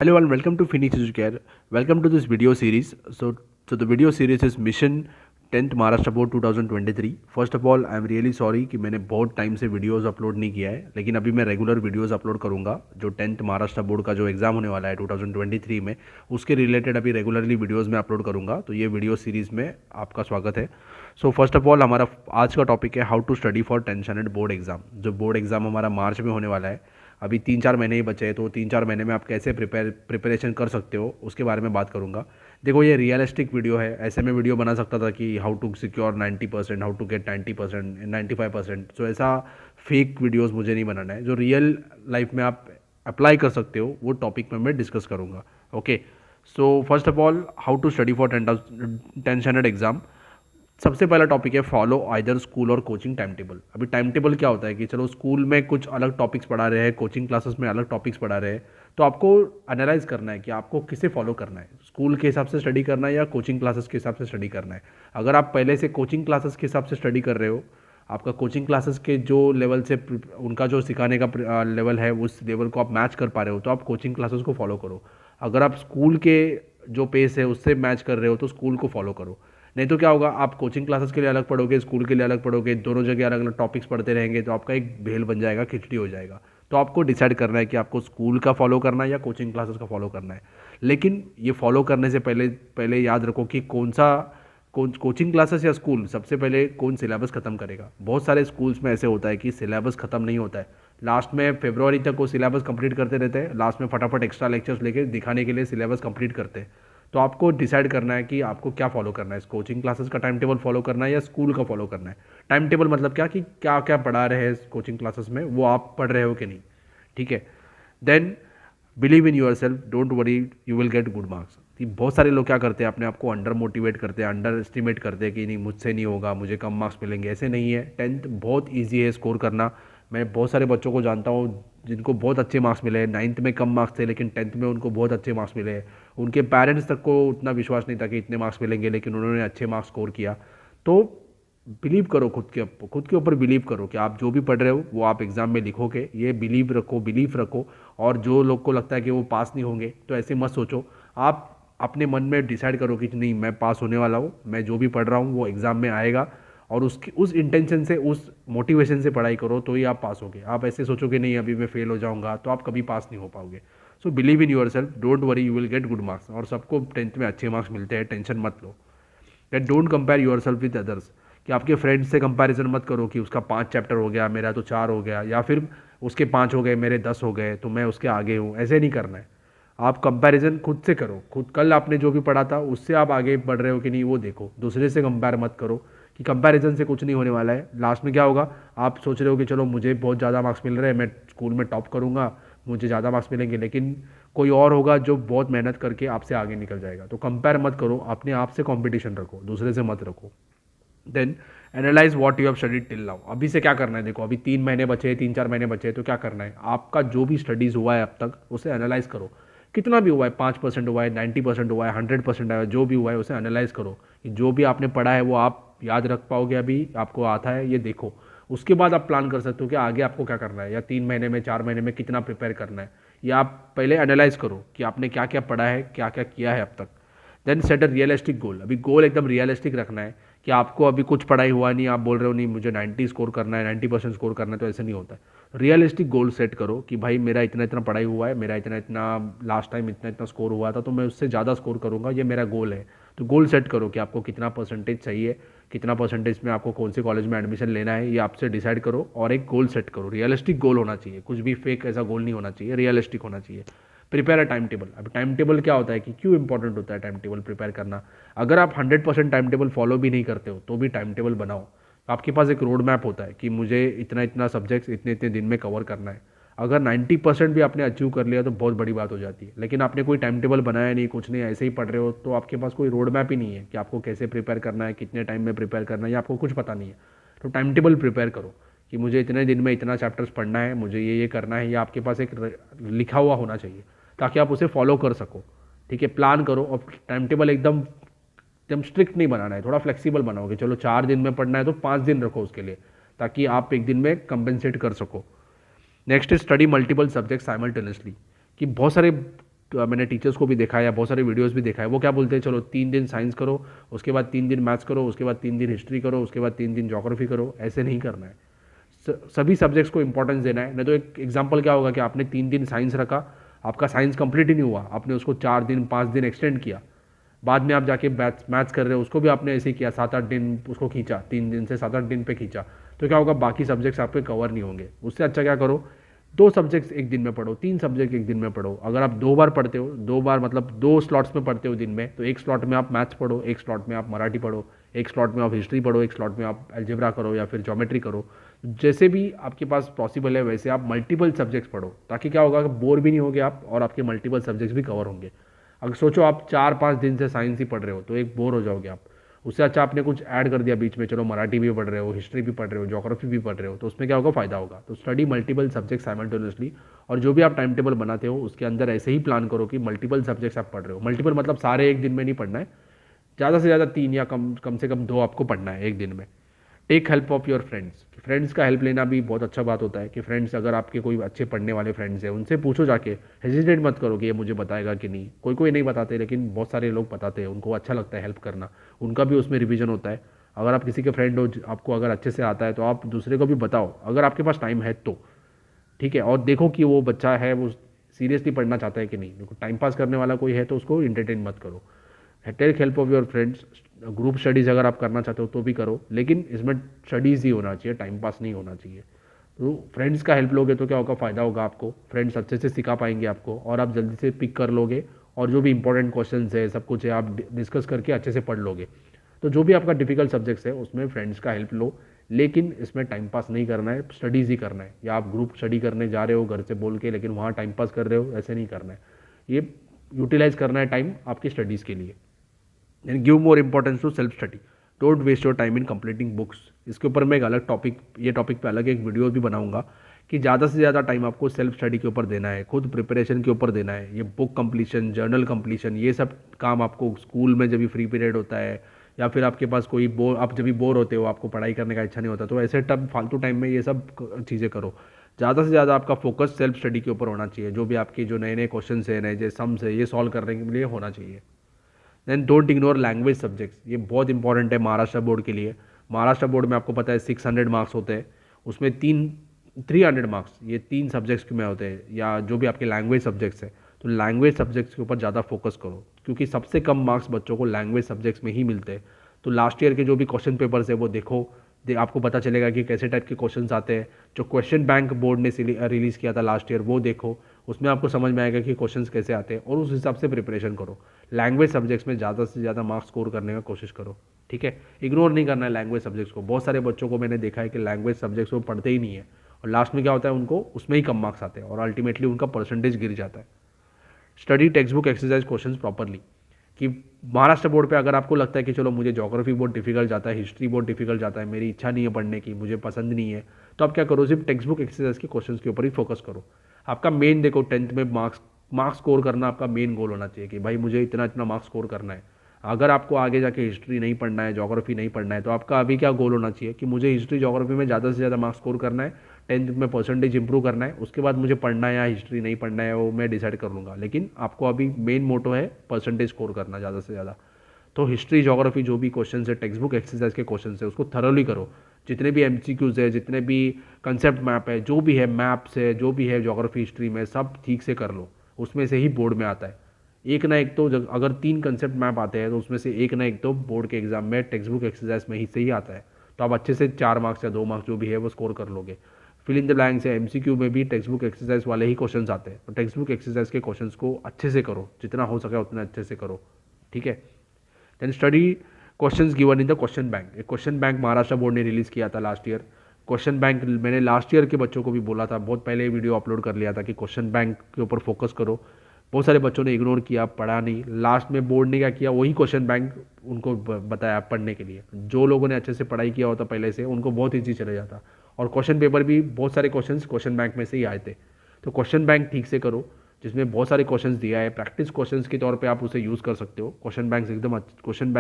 Hello and welcome to Phoenix Educare. Welcome to this video series. So the video series is Mission 10th Maharashtra Board 2023. First of all, I am really sorry कि मैंने बहुत time से videos upload नहीं किया है, लेकिन अभी मैं रेगुलर वीडियोस अपलोड करूंगा। जो 10th महाराष्ट्र बोर्ड का जो एग्ज़ाम होने वाला है 2023 में, उसके रिलेटेड अभी रेगुलरली वीडियोस में अपलोड करूंगा। तो ये वीडियो सीरीज़ में आपका स्वागत है। सो फर्स्ट ऑफ ऑल हमारा आज का टॉपिक है how to study for 10th standard board exam. जो बोर्ड एग्ज़ाम हमारा मार्च में होने वाला है, अभी 3-4 महीने ही बचे हैं, तो 3-4 महीने में आप कैसे प्रिपरेशन कर सकते हो उसके बारे में बात करूंगा। देखो, ये रियलिस्टिक वीडियो है। ऐसे में वीडियो बना सकता था कि how to secure 90%, how to get 90%, 95%। So ऐसा फेक वीडियोस मुझे नहीं बनाना है। जो रियल लाइफ में आप अप्लाई कर सकते हो वो टॉपिक में मैं डिस्कस करूँगा। Okay, so first of all how to study for 10th standard exam. सबसे पहला टॉपिक है फॉलो आइदर स्कूल और कोचिंग टाइम टेबल। अभी टाइम टेबल क्या होता है कि चलो स्कूल में कुछ अलग टॉपिक्स पढ़ा रहे हैं, कोचिंग क्लासेस में अलग टॉपिक्स पढ़ा रहे हैं, तो आपको एनालाइज करना है कि आपको किसे फॉलो करना है, स्कूल के हिसाब से स्टडी करना है या कोचिंग क्लासेस के हिसाब से स्टडी करना है। अगर आप पहले से कोचिंग क्लासेस के हिसाब से स्टडी कर रहे हो, आपका कोचिंग क्लासेस के जो लेवल से उनका जो सिखाने का लेवल है उस लेवल को आप मैच कर पा रहे हो, तो आप कोचिंग क्लासेस को फॉलो करो। अगर आप स्कूल के जो पेस है उससे मैच कर रहे हो तो स्कूल को फॉलो करो। नहीं तो क्या होगा, आप कोचिंग क्लासेस के लिए अलग पढ़ोगे, स्कूल के लिए अलग पढ़ोगे, दोनों जगह अलग अलग टॉपिक्स पढ़ते रहेंगे, तो आपका एक भेल बन जाएगा, खिचड़ी हो जाएगा। तो आपको डिसाइड करना है कि आपको स्कूल का फॉलो करना है या कोचिंग क्लासेस का फॉलो करना है। लेकिन ये फॉलो करने से पहले पहले याद रखो कि कौन कोचिंग क्लासेस या स्कूल सबसे पहले कौन सिलेबस खत्म करेगा। बहुत सारे स्कूल्स में ऐसे होता है कि सिलेबस खत्म नहीं होता है, लास्ट में फरवरी तक वो सिलेबस कंप्लीट करते रहते हैं, लास्ट में फटाफट एक्स्ट्रा लेक्चर्स लेके दिखाने के लिए सिलेबस कंप्लीट करते हैं। तो आपको डिसाइड करना है कि आपको क्या फॉलो करना है, कोचिंग क्लासेस का टाइम टेबल फॉलो करना है या स्कूल का फॉलो करना है। टाइम टेबल मतलब क्या कि क्या क्या पढ़ा रहे हैं कोचिंग क्लासेस में, वो आप पढ़ रहे हो कि नहीं। ठीक है, then believe in yourself, don't worry, you will get good marks. बहुत सारे लोग क्या करते हैं, अपने आप को अंडर मोटिवेट करते हैं, अंडर एस्टिमेट करते हैं कि नहीं मुझसे नहीं होगा, मुझे कम मार्क्स मिलेंगे। ऐसे नहीं है। 10th बहुत ईजी है स्कोर करना। मैं बहुत सारे बच्चों को जानता हूँ जिनको बहुत अच्छे मार्क्स मिले हैं। 9th में कम मार्क्स थे लेकिन 10th में उनको बहुत अच्छे मार्क्स मिले हैं। उनके पेरेंट्स तक को उतना विश्वास नहीं था कि इतने मार्क्स मिलेंगे, लेकिन उन्होंने अच्छे मार्क्स स्कोर किया। तो बिलीव करो खुद के ऊपर बिलीव करो कि आप जो भी पढ़ रहे हो वो आप एग्ज़ाम में लिखोगे। ये बिलीव रखो। और जो लोग को लगता है कि वो पास नहीं होंगे, तो ऐसे मत सोचो। आप अपने मन में डिसाइड करो कि नहीं, मैं पास होने वाला हूँ, मैं जो भी पढ़ रहा हूँ वो एग्ज़ाम में आएगा। और उसकी उस इंटेंशन से, उस मोटिवेशन से पढ़ाई करो, तो ही आप पास होगे। आप ऐसे सोचोगे नहीं अभी मैं फेल हो जाऊँगा, तो आप कभी पास नहीं हो पाओगे। So believe in yourself, don't worry, you will get good marks. और सबको 10th में अच्छे मार्क्स मिलते हैं, टेंशन मत लो। That don't compare yourself with others, कि आपके फ्रेंड्स से कंपैरिजन मत करो कि उसका 5 चैप्टर हो गया, मेरा तो 4 हो गया, या फिर उसके 5 हो गए, मेरे 10 हो गए, तो मैं उसके आगे हूँ। ऐसे नहीं करना है। आप कंपैरिजन खुद से करो। खुद कल आपने जो भी पढ़ा था उससे आप आगे बढ़ रहे हो कि नहीं वो देखो। दूसरे से कंपेयर मत करो, कि कंपैरिजन से कुछ नहीं होने वाला है। लास्ट में क्या होगा, आप सोच रहे हो कि चलो मुझे बहुत ज़्यादा मार्क्स मिल रहे हैं, मैं स्कूल में टॉप करूँगा, मुझे ज़्यादा मार्क्स मिलेंगे, लेकिन कोई और होगा जो बहुत मेहनत करके आपसे आगे निकल जाएगा। तो कंपेयर मत करो, अपने आप से कंपटीशन रखो, दूसरे से मत रखो। Then analyse what you have studied till now. अभी से क्या करना है, देखो अभी 3 महीने बचे, 3-4 महीने बचे, तो क्या करना है, आपका जो भी स्टडीज़ हुआ है अब तक उसे एनालाइज करो। कितना भी हुआ है, 5% हुआ है, 90% हुआ है, 100% आया, जो भी हुआ है उसे एनालाइज करो कि जो भी आपने पढ़ा है वो आप याद रख पाओगे, अभी आपको आता है, ये देखो। उसके बाद आप प्लान कर सकते हो कि आगे आपको क्या करना है, या 3 महीने में, 4 महीने में कितना प्रिपेयर करना है। या आप पहले एनालाइज करो कि आपने क्या क्या पढ़ा है, क्या क्या किया है अब तक। Then set a realistic goal. अभी गोल एकदम रियलिस्टिक रखना है कि आपको अभी कुछ पढ़ाई हुआ नहीं, आप बोल रहे हो नहीं मुझे 90 स्कोर करना है, 90% स्कोर करना है, तो ऐसे नहीं होता है। रियलिस्टिक गोल सेट करो कि भाई मेरा इतना इतना पढ़ाई हुआ है, मेरा इतना इतना लास्ट टाइम इतना इतना स्कोर हुआ था, तो मैं उससे ज़्यादा स्कोर करूँगा, ये मेरा गोल है। तो गोल सेट करो कि आपको कितना परसेंटेज चाहिए, कितना परसेंटेज में आपको कौन से कॉलेज में एडमिशन लेना है, ये आपसे डिसाइड करो और एक गोल सेट करो। रियलिस्टिक गोल होना चाहिए, कुछ भी फेक ऐसा गोल नहीं होना चाहिए, रियलिस्टिक होना चाहिए। Prepare a time table. अब टाइम टेबल क्या होता है कि क्यों इंपॉर्टेंट होता है टाइम टेबल प्रिपेयर करना। अगर आप 100% टाइम टेबल फॉलो भी नहीं करते हो तो भी टाइम टेबल बनाओ। आपके पास एक रोड मैप होता है कि मुझे इतना इतना सब्जेक्ट्स इतने इतने दिन में कवर करना है। अगर 90% भी आपने अचीव कर लिया तो बहुत बड़ी बात हो जाती है, लेकिन आपने कोई टाइम टेबल बनाया नहीं, कुछ नहीं, ऐसे ही पढ़ रहे हो, तो आपके पास कोई रोड मैप ही नहीं है कि आपको कैसे प्रिपेयर करना है, कितने टाइम में प्रिपेयर करना है, या आपको कुछ पता नहीं है। तो टाइम टेबल प्रिपेयर करो कि मुझे इतने दिन में इतना चैप्टर्स पढ़ना है, मुझे ये करना है, या आपके पास एक लिखा हुआ होना चाहिए ताकि आप उसे फॉलो कर सको। ठीक है, प्लान करो। और टाइम टेबल एकदम एकदम स्ट्रिक्ट नहीं बनाना है, थोड़ा फ्लेक्सिबल बनाओगे। चलो 4 दिन में पढ़ना है तो 5 दिन रखो उसके लिए, ताकि आप एक दिन में कंपेंसेट कर सको। Next is study multiple subject simultaneously, कि बहुत सारे तो मैंने टीचर्स को भी देखा है या बहुत सारे वीडियोस भी देखा है, वो क्या बोलते हैं, चलो 3 दिन साइंस करो, उसके बाद 3 दिन मैथ्स करो, उसके बाद 3 दिन हिस्ट्री करो, उसके बाद 3 दिन ज्योग्राफी करो। ऐसे नहीं करना है, सभी सब्जेक्ट्स को इंपॉर्टेंस देना है। नहीं तो एक एग्जाम्पल क्या होगा कि आपने 3 दिन साइंस रखा, आपका साइंस कंप्लीट ही नहीं हुआ, आपने उसको 4 दिन 5 दिन एक्सटेंड किया, बाद में आप जाके मैथ्स कर रहे हो, उसको भी आपने ऐसे ही किया, 7-8 दिन उसको खींचा, 3 दिन से 7-8 दिन पे खींचा, तो क्या होगा, बाकी सब्जेक्ट्स आपके कवर नहीं होंगे। उससे अच्छा क्या करो, 2 सब्जेक्ट्स एक दिन में पढ़ो, 3 सब्जेक्ट एक दिन में पढ़ो। अगर आप 2 बार पढ़ते हो, 2 बार मतलब 2 स्लॉट्स में पढ़ते हो दिन में, तो एक स्लॉट में आप मैथ्स पढ़ो, एक स्लॉट में आप मराठी पढ़ो, एक स्लॉट में आप हिस्ट्री पढ़ो, एक स्लॉट में आप अलजेब्रा करो या फिर ज्योमेट्री करो। जैसे भी आपके पास पॉसिबल है वैसे आप मल्टीपल सब्जेक्ट्स पढ़ो, ताकि क्या होगा, बोर भी नहीं होगे आप और आपके मल्टीपल सब्जेक्ट्स भी कवर होंगे। अगर सोचो आप 4-5 दिन से साइंस ही पढ़ रहे हो तो एक बोर हो जाओगे आप। उससे अच्छा आपने कुछ ऐड कर दिया बीच में, चलो मराठी भी पढ़ रहे हो, हिस्ट्री भी पढ़ रहे हो, ज्योग्राफी भी पढ़ रहे हो, तो उसमें क्या होगा, फायदा होगा। तो स्टडी मल्टीपल सब्जेक्ट साइमल्टेनियसली। और जो भी आप टाइम टेबल बनाते हो उसके अंदर ऐसे ही प्लान करो कि मल्टीपल सब्जेक्ट्स आप पढ़ रहे हो। मल्टीपल मतलब सारे एक दिन में नहीं पढ़ना है, ज़्यादा से ज़्यादा 3 या कम से कम 2 आपको पढ़ना है एक दिन में। Take help of your friends, friends का हेल्प लेना भी बहुत अच्छा बात होता है कि फ्रेंड्स, अगर आपके कोई अच्छे पढ़ने वाले फ्रेंड्स हैं उनसे पूछो जाके, हेजिटेट मत करो कि ये मुझे बताएगा कि नहीं। कोई कोई नहीं बताते, लेकिन बहुत सारे लोग बताते हैं, उनको अच्छा लगता है हेल्प करना, उनका भी उसमें रिवीजन होता है। अगर आप किसी के फ्रेंड हो, आपको अगर अच्छे से आता है तो आप दूसरे को भी बताओ, अगर आपके पास टाइम है तो, ठीक है। और देखो कि वो बच्चा है वो सीरियसली पढ़ना चाहता है कि नहीं। देखो टाइम पास करने वाला कोई है तो उसको इंटरटेन मत करो। Take help of your friends. Group studies अगर आप करना चाहते हो तो भी करो, लेकिन इसमें स्टडीज़ ही होना चाहिए, टाइम पास नहीं होना चाहिए। तो फ्रेंड्स का हेल्प लोगे तो क्या होगा, फ़ायदा होगा आपको, फ्रेंड्स अच्छे से सिखा पाएंगे आपको और आप जल्दी से पिक कर लोगे। और जो भी इंपॉर्टेंट क्वेश्चन है, सब कुछ है, आप डिस्कस करके अच्छे से पढ़ लोगे। तो जो भी आपका डिफिकल्ट सब्जेक्ट्स है उसमें फ्रेंड्स का हेल्प लो, लेकिन इसमें टाइम पास नहीं करना है, स्टडीज़ ही करना है। या आप ग्रुप स्टडी करने जा रहे हो घर से बोल के, लेकिन वहाँ टाइम पास कर रहे हो, ऐसे नहीं करना है। ये यूटिलाइज करना है टाइम आपकी स्टडीज़ के लिए। And give more importance to self study, don't waste your time in completing books. इसके ऊपर मैं एक अलग टॉपिक, ये टॉपिक पे अलग एक वीडियो भी बनाऊंगा कि ज़्यादा से ज़्यादा टाइम आपको सेल्फ स्टडी के ऊपर देना है, खुद प्रिपरेशन के ऊपर देना है। ये बुक कंप्लीशन, जर्नल कंप्लीशन, ये सब काम आपको स्कूल में जब भी फ्री पीरियड होता है या फिर आपके पास कोई बोर, आप जब भी बोर होते हो, आपको पढ़ाई करने का इच्छा नहीं होता, तो ऐसे टाइम, फालतू टाइम में ये सब चीज़ें करो। ज़्यादा से ज़्यादा आपका फोकस सेल्फ स्टडी के ऊपर होना चाहिए। जो भी आपके जो नए नए क्वेश्चन है, नए जो सम्स है, ये सॉल्व करने के लिए होना चाहिए। Then don't ignore language subjects, ये बहुत इंपॉर्टेंट है महाराष्ट्र बोर्ड के लिए। महाराष्ट्र बोर्ड में आपको पता है 600 मार्क्स होते हैं, उसमें 300 मार्क्स ये 3 सब्जेक्ट्स में होते हैं, या जो भी आपके लैंग्वेज सब्जेक्ट्स है, तो लैंग्वेज सब्जेक्ट्स के ऊपर ज़्यादा फोकस करो, क्योंकि सबसे कम मार्क्स बच्चों को लैंग्वेज सब्जेक्ट्स में ही मिलते हैं। तो लास्ट ईयर के जो भी क्वेश्चन पेपर्स है वो देखो, आपको पता चलेगा कि कैसे टाइप के क्वेश्चंस आते हैं। जो क्वेश्चन बैंक बोर्ड ने रिलीज़ किया था लास्ट ईयर, वो देखो, उसमें आपको समझ में आएगा कि क्वेश्चंस कैसे आते हैं और उस हिसाब से प्रिपरेशन करो। लैंग्वेज सब्जेक्ट्स में ज़्यादा से ज़्यादा मार्क्स स्कोर करने का कोशिश करो, ठीक है। इग्नोर नहीं करना है लैंग्वेज सब्जेक्ट्स को। बहुत सारे बच्चों को मैंने देखा है कि लैंग्वेज सब्जेक्ट्स वो पढ़ते ही नहीं है और लास्ट में क्या होता है, उनको उसमें ही कम मार्क्स आते हैं और अल्टीमेटली उनका परसेंटेज गिर जाता है। Study text book exercise question properly, कि महाराष्ट्र बोर्ड पे अगर आपको लगता है कि चलो मुझे ज्योग्राफी बहुत डिफिकल्ट जाता है, हिस्ट्री बहुत डिफिकल्ट जाता है, मेरी इच्छा नहीं है पढ़ने की, मुझे पसंद नहीं है, तो आप क्या करो, सिर्फ टेक्स्ट बुक एक्सरसाइज के क्वेश्चन के ऊपर ही फोकस करो। आपका मेन देखो 10th में मार्क्स मार्क्स स्कोर करना आपका मेन गोल होना चाहिए कि भाई मुझे इतना इतना मार्क्स स्कोर करना है। अगर आपको आगे जाके हिस्ट्री नहीं पढ़ना है, ज्योग्राफी नहीं पढ़ना है, तो आपका अभी क्या गोल होना चाहिए कि मुझे हिस्ट्री ज्योग्राफी में ज़्यादा से ज़्यादा मार्क्स स्कोर करना है, 10th में परसेंटेज इंप्रूव करना है। उसके बाद मुझे पढ़ना है या हिस्ट्री नहीं पढ़ना है वो मैं डिसाइड कर लूँगा, लेकिन आपको अभी मेन मोटो है परसेंटेज स्कोर करना ज़्यादा से ज़्यादा। तो हिस्ट्री ज्योग्राफी जो भी क्वेश्चन है, टेक्स्ट बुक एक्सरसाइज के क्वेश्चन है, उसको थरोली करो। जितने भी एमसीक्यूज है, जितने भी कंसेप्ट मैप है, जो भी है मैप्स है, जो भी है ज्योग्राफी हिस्ट्री में, सब ठीक से कर लो। उसमें से ही बोर्ड में आता है एक ना एक, तो अगर 3 कंसेप्ट मैप आते हैं तो उसमें से एक ना एक तो बोर्ड के एग्जाम में टेक्स्ट बुक एक्सरसाइज में ही से ही आता है। तो आप अच्छे से 4 मार्क्स या 2 मार्क्स जो भी है वो स्कोर कर लोगे। फिल इन द ब्लैंक्स या एमसीक्यू में भी टेक्स्ट बुक एक्सरसाइज वाले ही क्वेश्चन आते हैं, तो टेक्स्ट बुक एक्सरसाइज के क्वेश्चन को अच्छे से करो, जितना हो सके उतना अच्छे से करो, ठीक है। Then study questions given in the question bank. एक क्वेश्चन बैंक महाराष्ट्र बोर्ड ने रिलीज़ किया था लास्ट ईयर। क्वेश्चन बैंक मैंने लास्ट ईयर के बच्चों को भी बोला था, बहुत पहले वीडियो अपलोड कर लिया था कि क्वेश्चन बैंक के ऊपर फोकस करो। बहुत सारे बच्चों ने इग्नोर किया, पढ़ा नहीं। लास्ट में बोर्ड ने क्या किया, वही क्वेश्चन बैंक उनको बताया पढ़ने के लिए। जो लोगों ने अच्छे से पढ़ाई किया होता पहले से, उनको बहुत ईजी चले जाता और क्वेश्चन पेपर भी बहुत सारे क्वेश्चन बैंक में से ही आए थे। तो क्वेश्चन बैंक ठीक से करो, जिसमें बहुत सारे क्वेश्चंस दिया है, प्रैक्टिस क्वेश्चंस के तौर पे आप उसे यूज़ कर सकते हो। क्वेश्चन बैंक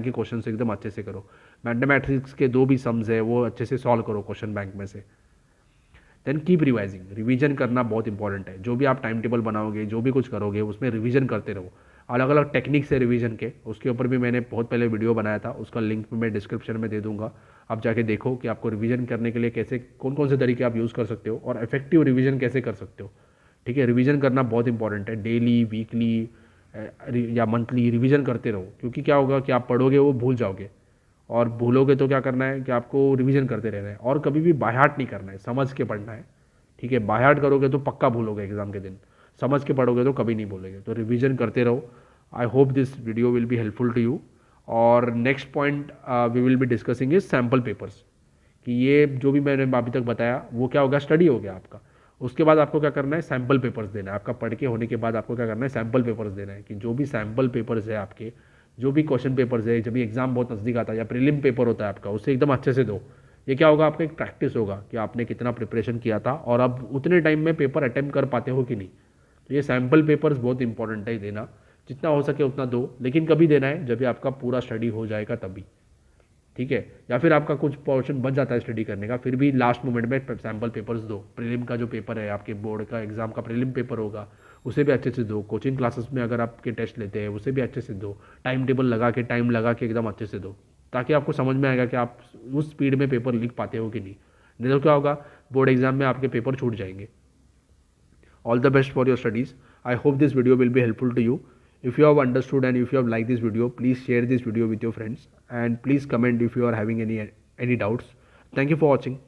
के क्वेश्चंस एकदम अच्छे से करो। मैथमेटिक्स के 2 भी सम्स है वो अच्छे से सॉल्व करो क्वेश्चन बैंक में से। देन कीप रिवाइजिंग, रिवीजन करना बहुत इंपॉर्टेंट है। जो भी आप टाइम टेबल बनाओगे, जो भी कुछ करोगे, उसमें रिवीजन करते रहो। अलग अलग टेक्निक्स है रिवीजन के, उसके ऊपर भी मैंने बहुत पहले वीडियो बनाया था, उसका लिंक मैं डिस्क्रिप्शन में दे दूंगा। आप जाके देखो कि आपको रिवीजन करने के लिए कैसे कौन कौन से तरीके आप यूज़ कर सकते हो और इफेक्टिव रिवीजन कैसे कर सकते हो। ठीक है, रिवीजन करना बहुत इंपॉर्टेंट है। डेली, वीकली या मंथली रिवीजन करते रहो, क्योंकि क्या होगा कि आप पढ़ोगे वो भूल जाओगे, और भूलोगे तो क्या करना है कि आपको रिवीजन करते रहना है, और कभी भी बाय हार्ट नहीं करना है, समझ के पढ़ना है। ठीक है, बाय हार्ट करोगे तो पक्का भूलोगे एग्जाम के दिन, समझ के पढ़ोगे तो कभी नहीं भूलोगे। तो रिवीजन करते रहो। I hope this video will be helpful to you. और next point we will be discussing is sample papers, कि ये जो भी मैंने अभी तक बताया वो क्या होगा, स्टडी हो गया आपका। उसके बाद आपको क्या करना है, सैम्पल पेपर्स देना है। आपका पढ़ के होने के बाद आपको क्या करना है, सैम्पल पेपर्स देना है, कि जो भी सैम्पल पेपर्स है आपके, जो भी क्वेश्चन पेपर्स है, जब भी एग्जाम बहुत नज़दीक आता है या प्रीलिम पेपर होता है आपका, उससे एकदम अच्छे से दो। ये क्या होगा, आपका एक प्रैक्टिस होगा कि आपने कितना प्रिपरेशन किया था और आप उतने टाइम में पेपर अटेम्प्ट कर पाते हो कि नहीं। तो ये सैम्पल पेपर्स बहुत इंपॉर्टेंट है देना, जितना हो सके उतना दो, लेकिन कभी देना है जब भी आपका पूरा स्टडी हो जाएगा तभी। ठीक है, या फिर आपका कुछ पोर्शन बच जाता है स्टडी करने का, फिर भी लास्ट मोमेंट में सैम्पल पेपर्स दो। प्रीलिम का जो पेपर है, आपके बोर्ड का एग्जाम का प्रीलिम पेपर होगा, उसे भी अच्छे से दो। कोचिंग क्लासेस में अगर आपके टेस्ट लेते हैं, उसे भी अच्छे से दो। टाइम टेबल लगा के, टाइम लगा के एकदम अच्छे से दो, ताकि आपको समझ में आएगा कि आप उस स्पीड में पेपर लिख पाते हो कि नहीं तो क्या होगा, बोर्ड एग्जाम में आपके पेपर छूट जाएंगे। All the best for your studies. I hope this video will be helpful to you. If you have understood and if you have liked this video, please share this video with your friends, and please comment if you are having any doubts. Thank you for watching.